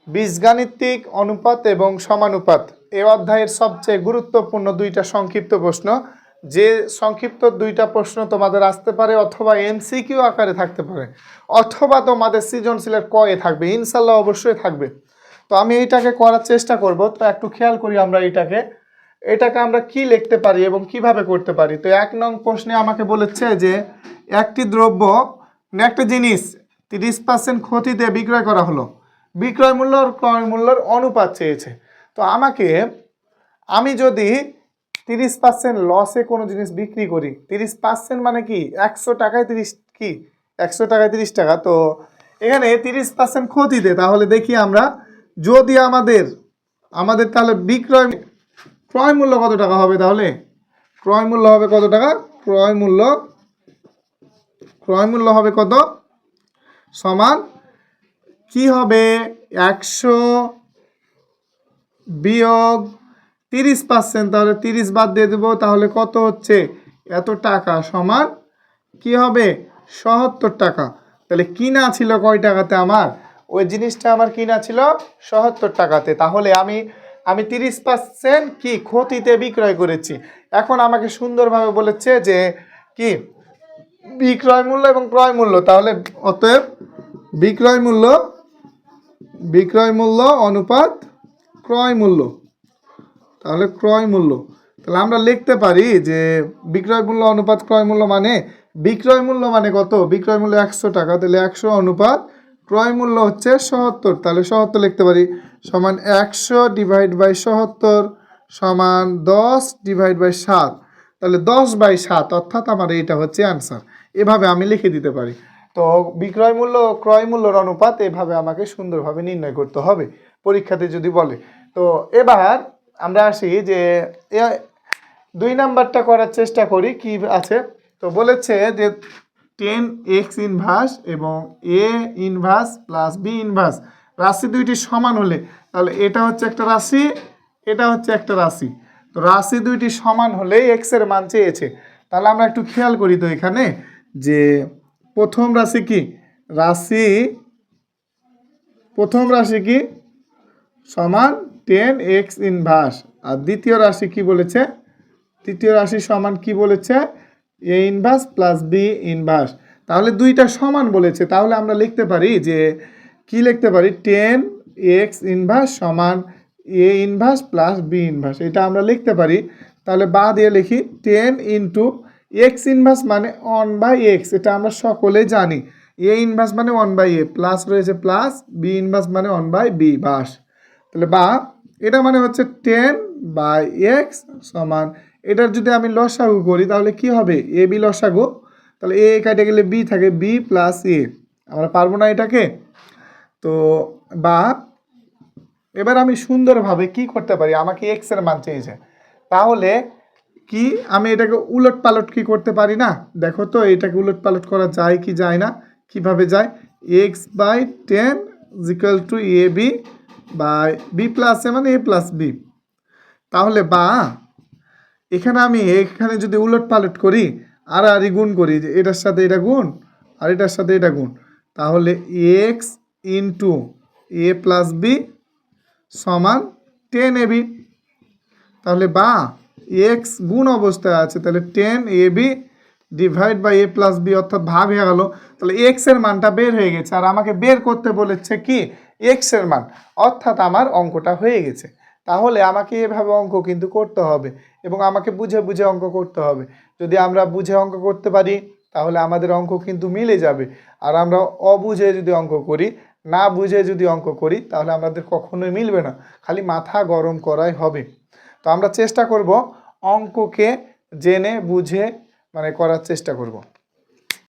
বীজগাণিতিক অনুপাত এবং সমানুপাত এই অধ্যায়ের সবচেয়ে গুরুত্বপূর্ণ দুইটা সংক্ষিপ্ত প্রশ্ন, যে সংক্ষিপ্ত দুইটা প্রশ্ন তোমাদের আসতে পারে অথবা এমসিকিউ আকারে থাকতে পারে অথবা তোমাদের সৃজনশীলের কয়ে থাকবে, ইনশাল্লাহ অবশ্যই থাকবে। তো আমি এইটাকে করার চেষ্টা করব। তো একটু খেয়াল করি আমরা এটাকে আমরা কি লিখতে পারি এবং কিভাবে করতে পারি। তো 1 নং প্রশ্নে আমাকে বলেছে যে একটি দ্রব্য একটা জিনিস 30% ক্ষতিতে বিক্রয় করা হলো, বিক্রয় মূল্য আর ক্রয় মূল্যের অনুপাত চেয়েছে। তো আমি যদি 30% লসে কোনো জিনিস বিক্রি করি, 30% মানে কি 100 টাকায় 30 কি 100 টাকায় 30 টাকা। তো এখানে 30% ক্ষতিতে, তাহলে দেখি আমরা যদি আমাদের তাহলে ক্রয় মূল্য কত টাকা হবে, তাহলে ক্রয় মূল্য হবে কত টাকা, ক্রয় মূল্য হবে কত, সমান কি হবে 100 বিয়োগ 30%, তাহলে 30 বাদ দিয়ে দেবো, তাহলে কত হচ্ছে এত টাকা, সমান কি হবে 77 টাকা। তাহলে কিনা ছিল কয় টাকাতে, আমার ওই জিনিসটা আমার কিনা ছিল 77 টাকাতে। তাহলে আমি 30% কি ক্ষতিতে বিক্রয় করেছি। এখন আমাকে সুন্দরভাবে বলেছে যে কি বিক্রয় মূল্য এবং ক্রয় মূল্য, তাহলে অতএব বিক্রয় মূল্য অনুপাত ক্রয় মূল্য, তাহলে ক্রয় মূল্য, তাহলে আমরা লিখতে পারি যে বিক্রয় মূল্য অনুপাত ক্রয় মূল্য মানে বিক্রয় মূল্য মানে কত, বিক্রয় মূল্য 100 টাকা, তাহলে 100 অনুপাত ক্রয় মূল্য হচ্ছে 77, তাহলে 77 লিখতে পারি, সমান 100 ডিভাইড বাই 77 সমান 10 ডিভাইড বাই 7, তাহলে 10/7, অর্থাৎ আমার এইটা হচ্ছে অ্যান্সার। এভাবে আমি লিখে দিতে পারি। তো বিক্রয় মূল্য ক্রয় মূল্যর অনুপাত এভাবে আমাকে সুন্দরভাবে নির্ণয় করতে হবে পরীক্ষাতে যদি বলে। তো এবার আমরা আসি যে 2 নাম্বারটা করার চেষ্টা করি কি আছে। তো বলেছে যে 10x ইনভার্স এবং a inverse plus b inverse রাশি দুইটি সমান হলে, তাহলে এটা হচ্ছে একটা রাশি, এটা হচ্ছে একটা রাশি। তো রাশি দুইটি সমান হলে x এর মান চেয়েছে। তাহলে আমরা একটু খেয়াল করি তো এখানে যে প্রথম রাশি কি সমান 10x ইনভার্স, আর দ্বিতীয় রাশি কি বলেছে, তৃতীয় রাশি সমান কি বলেছে a inverse plus b inverse. তাহলে দুইটা সমান বলেছে, তাহলে আমরা লিখতে পারি যে কি লিখতে পারি 10x ইনভার্স সমান a inverse plus b inverse, এটা আমরা লিখতে পারি। তাহলে বা দিয়ে লিখি 10 ইন্টু x ইনভার্স মানে 1/x, এটা আমরা সকলেই জানি, a ইনভার্স মানে 1/a প্লাস রয়েছে প্লাস b ইনভার্স মানে 1/b বাস। তাহলে বা এটা মানে হচ্ছে 10/x সমান, এটার যদি আমি লসাগু করি তাহলে কি হবে এ বি লসাগু, তাহলে এ কেটে গেলে বি থাকে, বি প্লাস এ, আমরা পারবো না এটাকে। তো বা এবার আমি সুন্দরভাবে কি করতে পারি, আমাকে এক্স এর মান চেয়েছে, তাহলে কি আমি এটাকে উলট পালট কি করতে পারি না, দেখো তো এটাকে উলট পালট করা যায় কি যায় না, কিভাবে যায়, x/10 equal to A B by B plus A মানে এ প্লাস বি। তাহলে বা এখানে যদি উলট পালট করি আর গুণ করি, যে এটার সাথে এটা গুণ আর এটার সাথে এটা গুণ, তাহলে এক্স ইন্টু এ প্লাস বি সমান 10ab। তাহলে বা এক্স গুণ অবস্থায় আছে, তাহলে 10ab divide by a plus b, অর্থাৎ ভাগ হয়ে গেল। তাহলে এক্স এর মানটা বের হয়ে গেছে, আর আমাকে বের করতে বলেছে কি এক্স এর মান, অর্থাৎ আমার অঙ্কটা হয়ে গেছে। তাহলে আমাকে এভাবে অঙ্ক কিন্তু করতে হবে এবং আমাকে বুঝে বুঝে অঙ্ক করতে হবে। যদি আমরা বুঝে অঙ্ক করতে পারি তাহলে আমাদের অঙ্ক কিন্তু মিলে যাবে, আর আমরা অবুঝে যদি অঙ্ক করি, না বুঝে যদি অঙ্ক করি, তাহলে আমাদের কখনোই মিলবে না, খালি মাথা গরম করাই হবে। তো আমরা চেষ্টা করব অঙ্ককে জেনে বুঝে করার চেষ্টা করব।